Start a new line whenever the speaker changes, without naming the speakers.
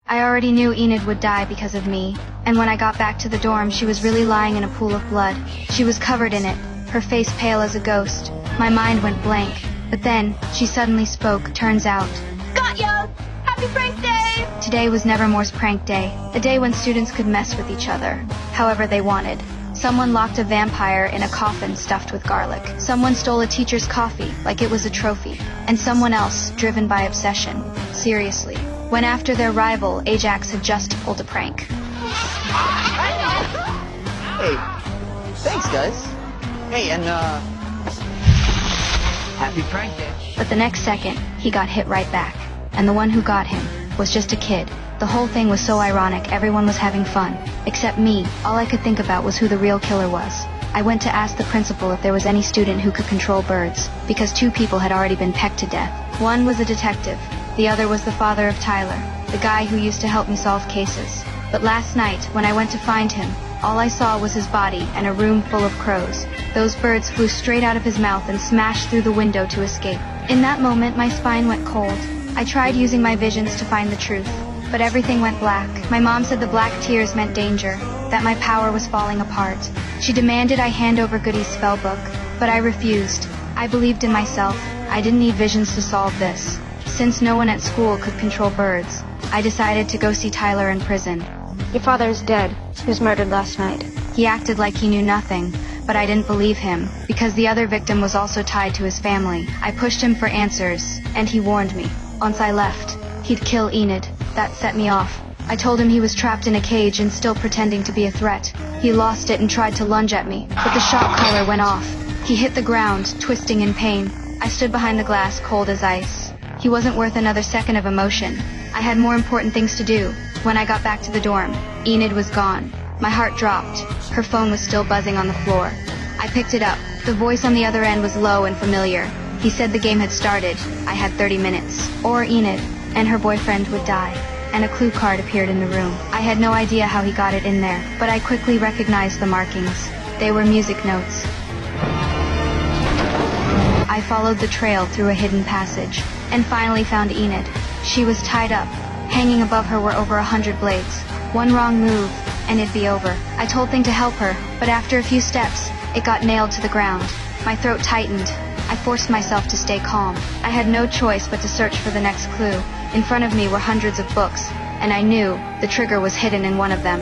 I already knew Enid would die because of me, and when I got back to the dorm, she was really lying in a pool of blood. She was covered in it, her face pale as a ghost. My mind went blank, but then she suddenly spoke. Turns out,
Got ya! Happy prank day!
today was Nevermore's prank day, a day when students could mess with each other, however they wanted. Someone locked a vampire in a coffin stuffed with garlic. Someone stole a teacher's coffee like it was a trophy. And someone else, driven by obsession, seriously, went after their rival. Ajax had just pulled a prank.
Hey, thanks guys. Hey, and happy prank day.
But the next second, he got hit right back. And the one who got him was just a kid. The whole thing was so ironic, everyone was having fun. Except me, all I could think about was who the real killer was. I went to ask the principal if there was any student who could control birds, because 2 people had already been pecked to death. One was a detective, the other was the father of Tyler, the guy who used to help me solve cases. But last night, when I went to find him, all I saw was his body and a room full of crows. Those birds flew straight out of his mouth and smashed through the window to escape. In that moment, my spine went cold. I tried using my visions to find the truth, but everything went black. My mom said the black tears meant danger, that my power was falling apart. She demanded I hand over Goody's spell book, but I refused. I believed in myself. I didn't need visions to solve this. Since no one at school could control birds, I decided to go see Tyler in prison.
Your father is dead. He was murdered last night.
He acted like he knew nothing, but I didn't believe him, because the other victim was also tied to his family. I pushed him for answers, and he warned me. Once I left, he'd kill Enid. That set me off. I told him he was trapped in a cage and still pretending to be a threat. He lost it and tried to lunge at me, but the shock collar went off. He hit the ground, twisting in pain. I stood behind the glass, cold as ice. He wasn't worth another second of emotion. I had more important things to do. When I got back to the dorm, Enid was gone. My heart dropped. Her phone was still buzzing on the floor. I picked it up. The voice on the other end was low and familiar. He said the game had started. I had 30 minutes. Or Enid and her boyfriend would die. And a clue card appeared in the room. I had no idea how he got it in there, but I quickly recognized the markings. They were music notes. I followed the trail through a hidden passage, and finally found Enid. She was tied up. Hanging above her were over 100 blades. One wrong move, and it'd be over. I told Thing to help her, but after a few steps, it got nailed to the ground. My throat tightened. I forced myself to stay calm. I had no choice but to search for the next clue. In front of me were hundreds of books, and I knew the trigger was hidden in one of them.